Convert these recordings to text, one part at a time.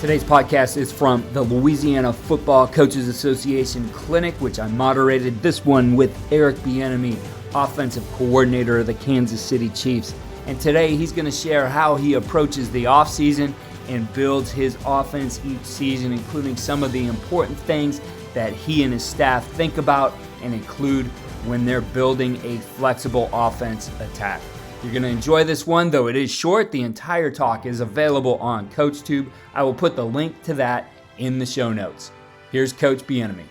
Today's podcast is from the Louisiana Football Coaches Association Clinic, which I moderated. This one with Eric Bienemy, offensive coordinator of the Kansas City Chiefs. And today he's going to share how he approaches the offseason and builds his offense each season, including some of the important things that he and his staff think about and include when they're building a flexible offense attack. You're going to enjoy this one, though it is short. The entire talk is available on CoachTube. I will put the link to that in the show notes. Here's Coach Bienemy.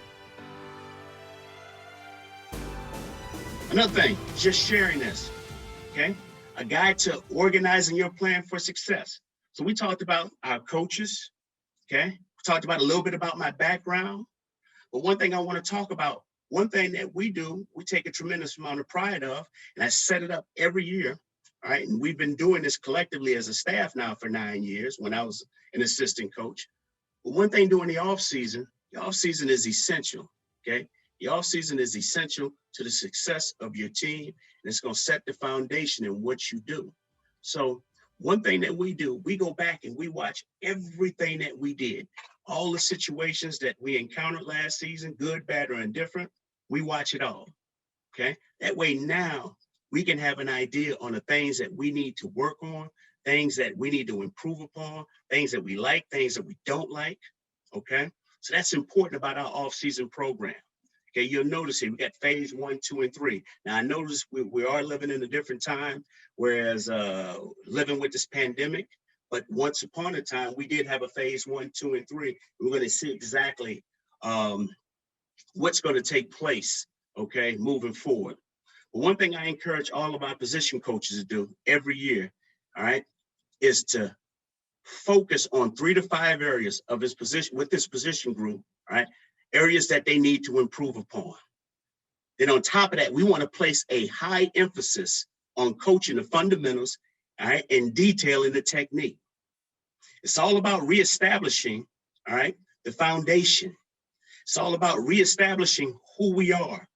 Another thing, just sharing this, okay? A guide to organizing your plan for success. So we talked about our coaches, okay? We talked about a little bit about my background. But one thing I want to talk about, one thing that we do, we take a tremendous amount of pride of, and I set it up every year, all right? And we've been doing this collectively as a staff now for 9 years when I was an assistant coach. But one thing during the offseason is essential, okay? The offseason is essential to the success of your team, and it's going to set the foundation in what you do. So one thing that we do, we go back and we watch everything that we did, all the situations that we encountered last season, good, bad, or indifferent. We watch it all, okay? That way now we can have an idea on the things that we need to work on, things that we need to improve upon, things that we like, things that we don't like, okay? So that's important about our off-season program. Okay, you'll notice here, we got phase 1, 2, and 3. Now, I notice we are living in a different time, whereas living with this pandemic, but once upon a time, we did have a phase 1, 2, and 3. We're going to see exactly what's going to take place, okay, moving forward. But one thing I encourage all of our position coaches to do every year, all right, is to focus on 3 to 5 areas of his position with this position group, all right, areas that they need to improve upon. Then on top of that, we want to place a high emphasis on coaching the fundamentals, all right, and detailing the technique. It's all about reestablishing, all right, the foundation. It's all about reestablishing who we are.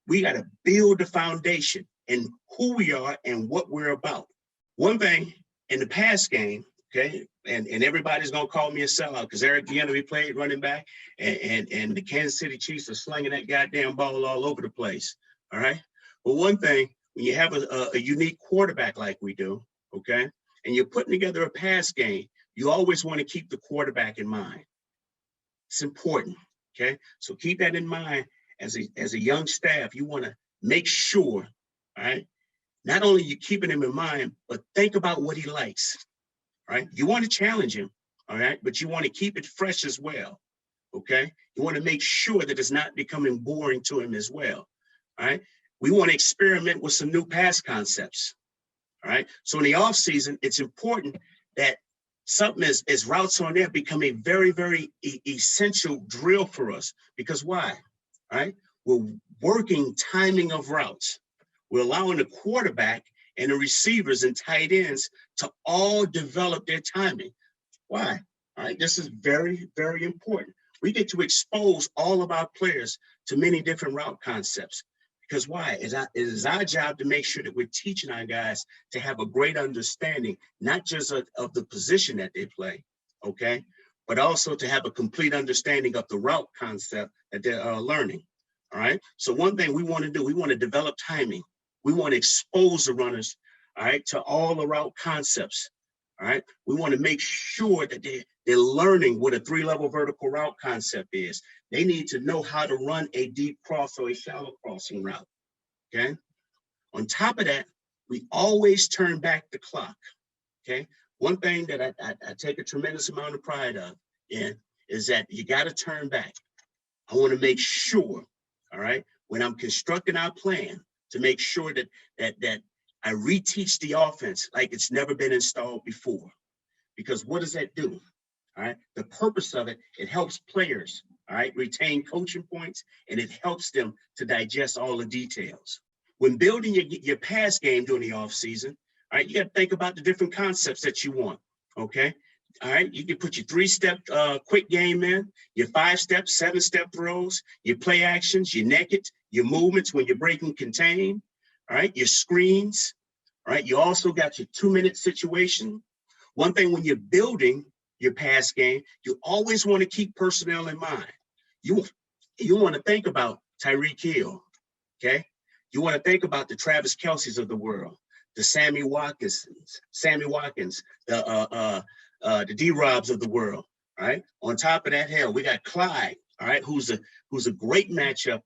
We got to build the foundation and who we are and what we're about. One thing in the pass game, okay, and everybody's going to call me a sellout because Eric Bienemy played running back and the Kansas City Chiefs are slinging that goddamn ball all over the place, all right? But one thing, when you have a unique quarterback like we do, okay, and you're putting together a pass game, you always want to keep the quarterback in mind. It's important, okay? So keep that in mind as a young staff. You want to make sure, all right, not only you keeping him in mind, but think about what he likes. Right? You want to challenge him, all right, but you want to keep it fresh as well, okay? You want to make sure that it's not becoming boring to him as well, all right? We want to experiment with some new pass concepts, all right? So in the offseason, it's important that something as routes on there become a very, very essential drill for us because why, all right? We're working timing of routes. We're allowing the quarterback and the receivers and tight ends to all develop their timing. Why? All right, this is very, very important. We get to expose all of our players to many different route concepts because why? It is our job to make sure that we're teaching our guys to have a great understanding, not just of the position that they play, okay, but also to have a complete understanding of the route concept that they're learning, all right? So one thing we want to do, we want to develop timing. We want to expose the runners, all right, to all the route concepts, all right? We want to make sure that they're learning what a 3-level vertical route concept is. They need to know how to run a deep cross or a shallow crossing route, okay? On top of that, we always turn back the clock, okay? One thing that I take a tremendous amount of pride of is that you got to turn back. I want to make sure, all right, when I'm constructing our plan, to make sure that I reteach the offense like it's never been installed before. Because what does that do? All right. The purpose of it helps players, all right, retain coaching points, and it helps them to digest all the details. When building your pass game during the offseason, all right, you got to think about the different concepts that you want. Okay. All right, you can put your 3-step quick game in, your 5-step, 7-step throws, your play actions, your naked, your movements when you're breaking contain, all right, your screens, all right. You also got your 2-minute situation. One thing when you're building, your pass game, you always want to keep personnel in mind. You want to think about Tyreek Hill, okay? You want to think about the Travis Kelce's of the world, the Sammy Watkins, the D-Robs of the world, all right? On top of that, hell, we got Clyde, all right, who's a great matchup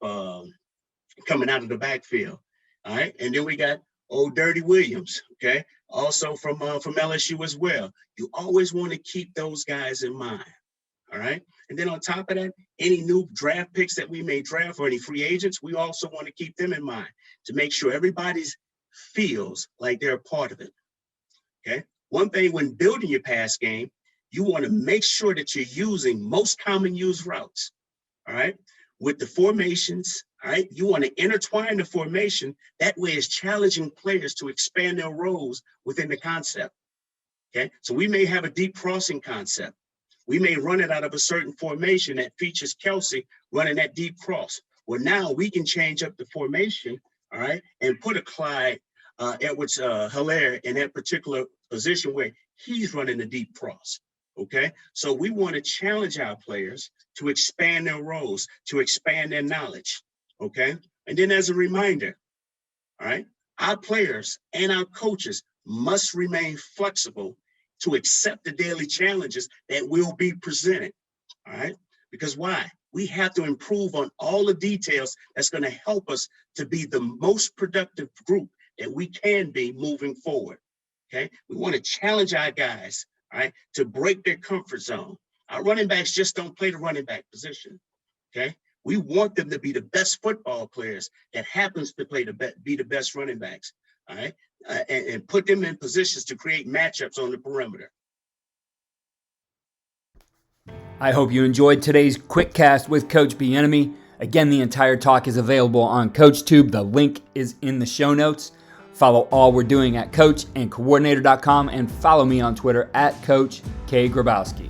coming out of the backfield, all right? And then we got old Dirty Williams, okay? Also from LSU as well. You always want to keep those guys in mind, all right? And then on top of that, any new draft picks that we may draft or any free agents, we also want to keep them in mind to make sure everybody feels like they're a part of it, okay? One thing when building your pass game, you want to make sure that you're using most common used routes, all right? With the formations, all right, you want to intertwine the formation. That way it's challenging players to expand their roles within the concept, okay? So we may have a deep crossing concept. We may run it out of a certain formation that features Kelce running that deep cross. Well, now we can change up the formation, all right, and put a Clyde Edwards-Helaire in that particular position where he's running the deep cross, okay? So we want to challenge our players to expand their roles, to expand their knowledge, okay? And then as a reminder, all right, our players and our coaches must remain flexible to accept the daily challenges that will be presented, all right? Because why? We have to improve on all the details that's going to help us to be the most productive group that we can be moving forward, okay? We want to challenge our guys, all right, to break their comfort zone. Our running backs just don't play the running back position, okay? We want them to be the best football players that happens to be the best running backs, all right? And put them in positions to create matchups on the perimeter. I hope you enjoyed today's quickcast with Coach Bienemy. Again, the entire talk is available on CoachTube. The link is in the show notes. Follow all we're doing at coachandcoordinator.com and follow me on Twitter at Coach K. Grabowski.